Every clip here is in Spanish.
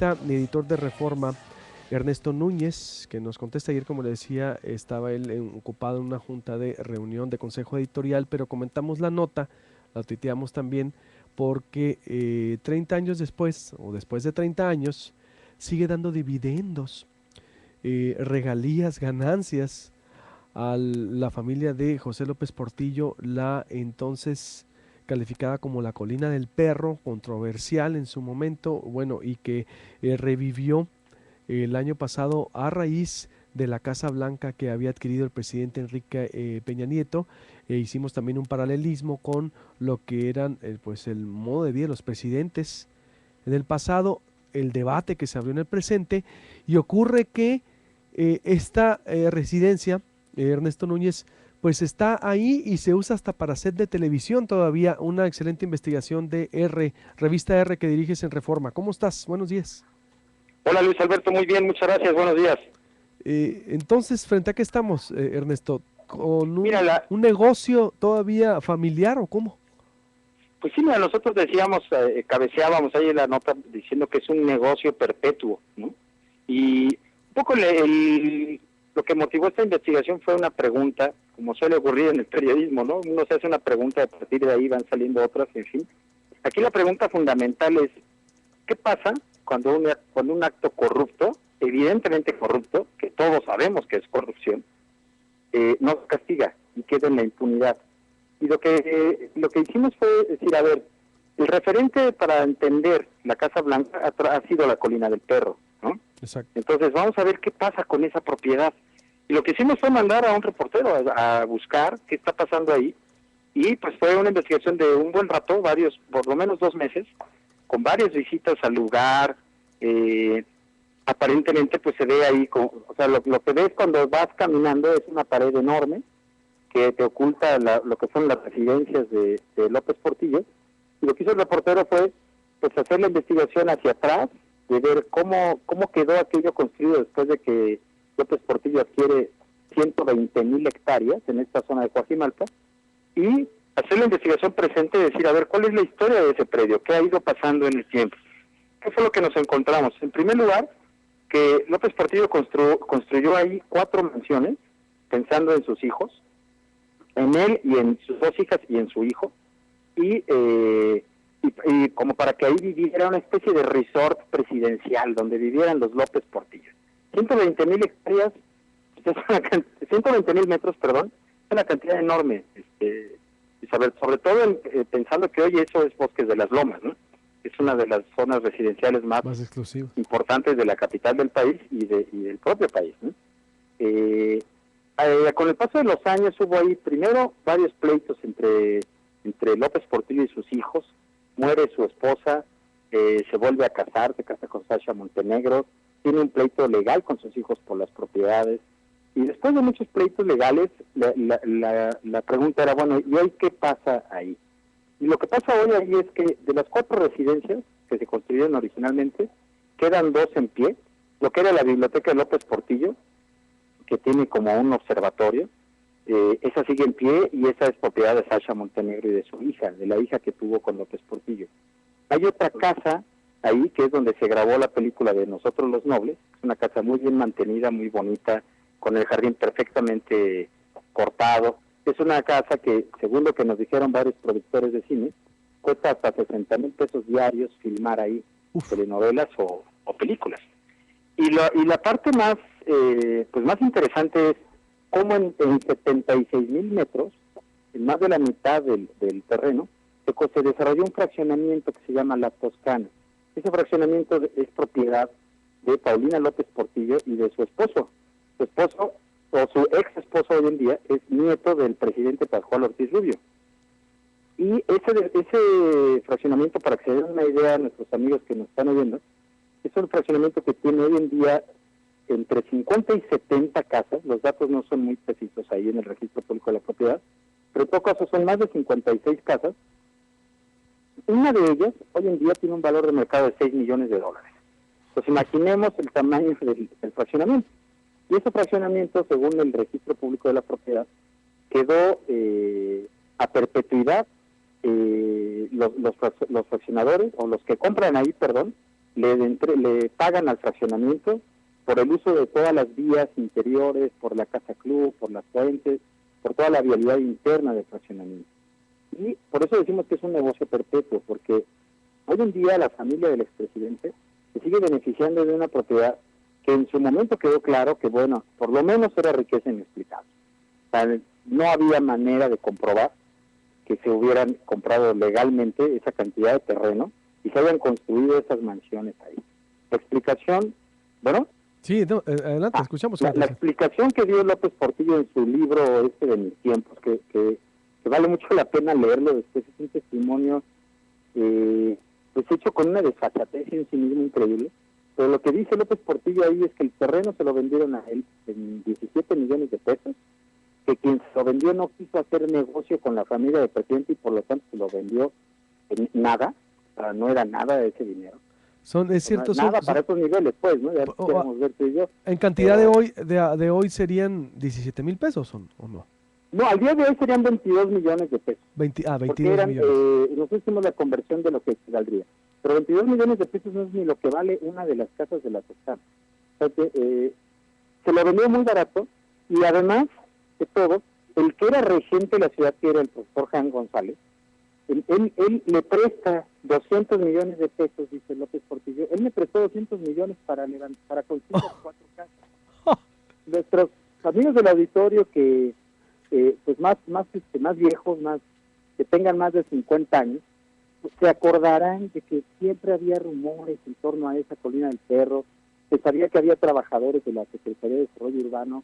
periodista y editor de Reforma, Ernesto Núñez, que nos contesta. Ayer, como le decía, estaba él ocupado en una junta de reunión de consejo editorial, pero comentamos la nota, la tuiteamos también, porque 30 años después, o después de 30 años, sigue dando dividendos, regalías, ganancias a la familia de José López Portillo, la entonces calificada como la colina del perro, controversial en su momento, bueno, y que revivió el año pasado a raíz de la Casa Blanca que había adquirido el presidente Enrique Peña Nieto. Hicimos también un paralelismo con lo que eran pues el modo de vida de los presidentes en el pasado, el debate que se abrió en el presente, y ocurre que esta residencia, Ernesto Núñez, pues está ahí y se usa hasta para set de televisión todavía. Una excelente investigación de Revista R, que diriges en Reforma. ¿Cómo estás? Buenos días. Hola Luis Alberto, muy bien, muchas gracias, buenos días. Entonces, ¿frente a qué estamos, Ernesto? ¿Con Mira, un negocio todavía familiar o cómo? pues sí, mira, nosotros decíamos, cabeceábamos ahí en la nota diciendo que es un negocio perpetuo, ¿no? Y un poco lo que motivó esta investigación fue una pregunta, como suele ocurrir en el periodismo, ¿no? Uno se hace una pregunta, a partir de ahí van saliendo otras, en fin. Aquí la pregunta fundamental es, ¿qué pasa cuando un acto corrupto, evidentemente corrupto, que todos sabemos que es corrupción, no se castiga y queda en la impunidad? Y lo que hicimos fue decir, a ver, el referente para entender la Casa Blanca ha sido la Colina del Perro, ¿no? Exacto. Entonces vamos a ver qué pasa con esa propiedad. Y lo que hicimos fue mandar a un reportero a buscar qué está pasando ahí, y pues fue una investigación de un buen rato, por lo menos 2 meses, con varias visitas al lugar. Aparentemente pues se ve ahí, o sea, lo que ves cuando vas caminando es una pared enorme que te oculta lo que son las residencias de López Portillo. Y lo que hizo el reportero fue pues hacer la investigación hacia atrás, de ver cómo quedó aquello construido después de que López Portillo adquiere 120,000 hectáreas en esta zona de Coajimalpa, y hacer la investigación presente y decir, a ver, ¿cuál es la historia de ese predio? ¿Qué ha ido pasando en el tiempo? ¿Qué fue lo que nos encontramos? En primer lugar, que López Portillo construyó ahí 4 mansiones, pensando en sus hijos, en él y en sus 2 hijas y en su hijo, y como para que ahí viviera una especie de resort presidencial, donde vivieran los López Portillo. 120,000 hectáreas, 120,000 metros, perdón, es una cantidad enorme, y sobre todo pensando que hoy eso es Bosques de las Lomas, ¿no? Es una de las zonas residenciales más importantes de la capital del país y del propio país, ¿no? Con el paso de los años hubo ahí primero varios pleitos entre López Portillo y sus hijos. Muere su esposa, se vuelve a casar, se casa con Sasha Montenegro, tiene un pleito legal con sus hijos por las propiedades, y después de muchos pleitos legales, la pregunta era, bueno, ¿y hoy qué pasa ahí? Y lo que pasa hoy ahí es que de las 4 residencias que se construyeron originalmente, quedan 2 en pie, lo que era la biblioteca de López Portillo, que tiene como un observatorio, esa sigue en pie, y esa es propiedad de Sasha Montenegro y de su hija, de la hija que tuvo con López Portillo. Hay otra casa ahí, que es donde se grabó la película de Nosotros los Nobles, es una casa muy bien mantenida, muy bonita, con el jardín perfectamente cortado. Es una casa que, según lo que nos dijeron varios productores de cine, cuesta hasta 60,000 pesos diarios filmar ahí telenovelas o películas. Y la parte más más interesante es cómo en 76,000 metros, en más de la mitad del terreno, se desarrolló un fraccionamiento que se llama La Toscana. Ese fraccionamiento es propiedad de Paulina López Portillo y de su esposo. Su esposo, o su ex esposo hoy en día, es nieto del presidente Pascual Ortiz Rubio. Y ese fraccionamiento, para que se den una idea a nuestros amigos que nos están oyendo, es un fraccionamiento que tiene hoy en día entre 50 y 70 casas. Los datos no son muy precisos ahí en el registro público de la propiedad, pero en todo caso son más de 56 casas. Una de ellas hoy en día tiene un valor de mercado de $6 millones. Pues imaginemos el tamaño del fraccionamiento. Y ese fraccionamiento, según el registro público de la propiedad, quedó a perpetuidad. Los fraccionadores, o los que compran ahí, perdón, le pagan al fraccionamiento por el uso de todas las vías interiores, por la casa club, por las fuentes, por toda la vialidad interna del fraccionamiento. Y por eso decimos que es un negocio perpetuo, porque hoy en día la familia del expresidente se sigue beneficiando de una propiedad que en su momento quedó claro que, bueno, por lo menos era riqueza inexplicable. O sea, no había manera de comprobar que se hubieran comprado legalmente esa cantidad de terreno y se hayan construido esas mansiones ahí. La explicación, bueno... Sí, no, adelante, escuchamos. La explicación que dio López Portillo en su libro de mis tiempos, que vale mucho la pena leerlo después, es un testimonio pues hecho con una desfachatez en sí mismo increíble, pero lo que dice López Portillo ahí es que el terreno se lo vendieron a él en 17 millones de pesos, que quien se lo vendió no quiso hacer negocio con la familia del presidente y por lo tanto se lo vendió en nada, no era nada de ese dinero. Es cierto, nada para estos niveles, pues, ¿no? Ya queremos ver tú y yo. En cantidad de hoy serían 17,000 pesos, ¿o no? No, al día de hoy serían 22 millones de pesos. 22 millones. Nosotros hicimos la conversión de lo que valdría. Pero 22 millones de pesos no es ni lo que vale una de las casas de la Toscana. O sea que, se lo vendió muy barato y además de todo, el que era regente de la ciudad, que era el profesor Jan González, él le presta 200 millones de pesos, dice López Portillo. Él me prestó 200 millones para construir 4 casas. Nuestros amigos del auditorio que pues más viejos, que tengan más de 50 años, pues se acordarán de que siempre había rumores en torno a esa Colina del Perro, se sabía que había trabajadores de la Secretaría de Desarrollo Urbano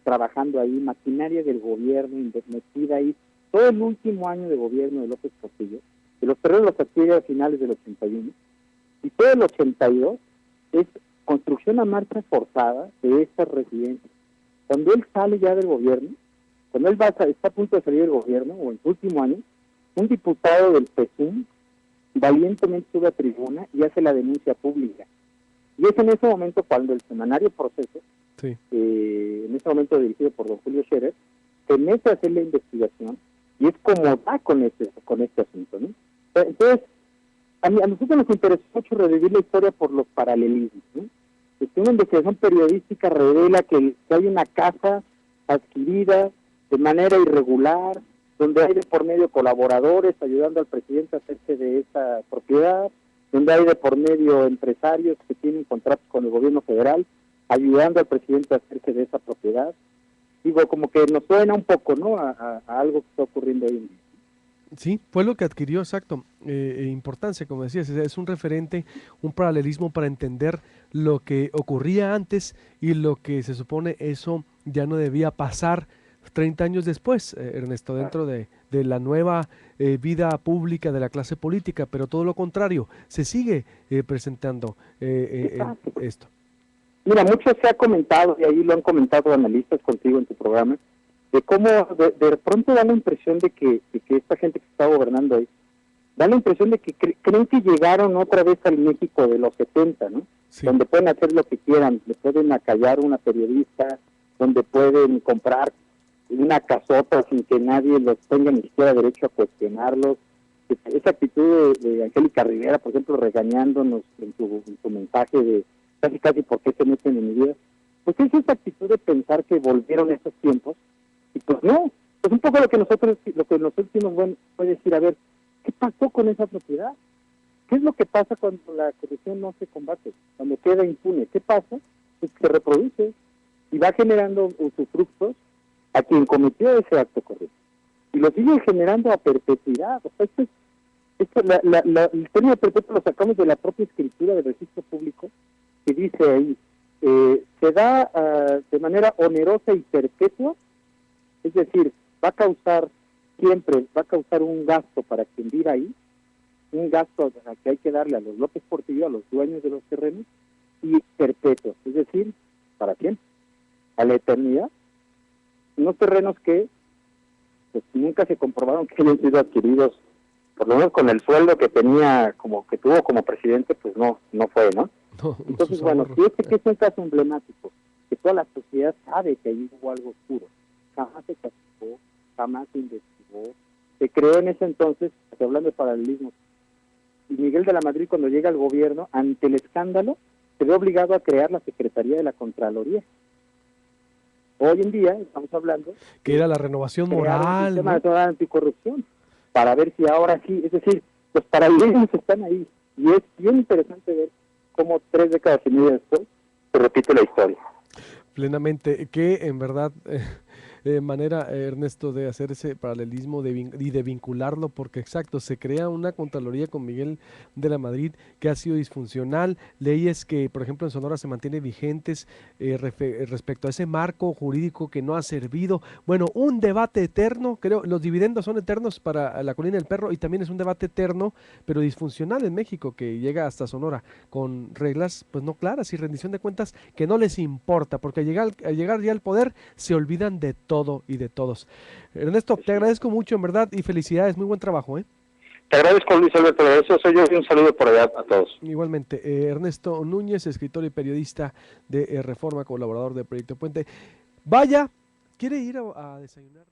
trabajando ahí, maquinaria del gobierno metida ahí, todo el último año de gobierno de López Portillo, que los terrenos los adquiere a finales del 81, y todo el 82 es construcción a marcha forzada de estas residencias. Cuando él sale ya del gobierno, cuando él está a punto de salir del gobierno, o en su último año, un diputado del PSUM valientemente sube a tribuna y hace la denuncia pública. Y es en ese momento cuando el semanario Proceso, sí, en ese momento dirigido por don Julio Scherer, se mete a hacer la investigación y es como va con este asunto, ¿no? Entonces, a nosotros nos interesó mucho revivir la historia por los paralelismos, ¿no? Una investigación periodística revela que hay una casa adquirida de manera irregular, donde hay de por medio colaboradores ayudando al presidente a hacerse de esa propiedad, donde hay de por medio empresarios que tienen contratos con el gobierno federal, ayudando al presidente a hacerse de esa propiedad. Digo, como que nos suena un poco, ¿no?, a algo que está ocurriendo hoy en día. Sí, fue lo que adquirió, exacto, importancia, como decías, es un referente, un paralelismo para entender lo que ocurría antes y lo que se supone eso ya no debía pasar 30 años después, Ernesto, dentro de la nueva vida pública de la clase política, pero todo lo contrario, se sigue presentando esto. Mira, mucho se ha comentado, y ahí lo han comentado analistas contigo en tu programa, de cómo de pronto da la impresión de que esta gente que está gobernando ahí, da la impresión de que creen que llegaron otra vez al México de los 70, ¿no? Sí. Donde pueden hacer lo que quieran, le pueden acallar a una periodista, donde pueden comprar una casota sin que nadie los tenga ni siquiera derecho a cuestionarlos. Esa actitud de Angélica Rivera, por ejemplo, regañándonos en su mensaje de casi por qué se meten en mi vida, pues es esa actitud de pensar que volvieron esos tiempos, y pues no, pues un poco lo que nosotros decimos, bueno, puede decir, a ver, ¿qué pasó con esa propiedad? ¿Qué es lo que pasa cuando la corrupción no se combate? Cuando queda impune, ¿qué pasa? Pues se reproduce y va generando usufructos a quien cometió ese acto corrupto. Y lo sigue generando a perpetuidad. O sea, el término perpetuo lo sacamos de la propia escritura del registro público, que dice ahí, se da de manera onerosa y perpetua, es decir, va a causar un gasto para quien viva ahí, un gasto que hay que darle a los López Portillo, a los dueños de los terrenos, y perpetuo, es decir, para siempre, a la eternidad. Unos terrenos que pues nunca se comprobaron que hayan sido adquiridos, por lo menos con el sueldo que tuvo como presidente, pues no fue, ¿no? Entonces, bueno, fíjate que es un caso emblemático, que toda la sociedad sabe que ahí hubo algo oscuro, jamás se castigó, jamás se investigó, se creó en ese entonces, estoy hablando de paralelismos, y Miguel de la Madrid, cuando llega al gobierno, ante el escándalo, se ve obligado a crear la Secretaría de la Contraloría. Hoy en día estamos hablando que era la renovación crear un moral, sistema ¿no? de anticorrupción, para ver si ahora sí, es decir, los paralelos están ahí, y es bien interesante ver cómo 3 décadas y media después se repite la historia. Plenamente, que en verdad manera, Ernesto, de hacer ese paralelismo y de vincularlo, porque exacto, se crea una Contraloría con Miguel de la Madrid que ha sido disfuncional, leyes que, por ejemplo, en Sonora se mantienen vigentes respecto a ese marco jurídico que no ha servido. Bueno, un debate eterno, creo, los dividendos son eternos para la Colina del Perro y también es un debate eterno, pero disfuncional en México, que llega hasta Sonora con reglas pues no claras y rendición de cuentas que no les importa, porque al llegar ya al poder se olvidan de todo y de todos. Ernesto, te agradezco mucho en verdad y felicidades, muy buen trabajo, ¿eh? Te agradezco, Luis Alberto, eso soy yo, y un saludo por allá a todos. Igualmente, Ernesto Núñez, escritor y periodista de Reforma, colaborador de Proyecto Puente. Vaya, ¿quiere ir a desayunar?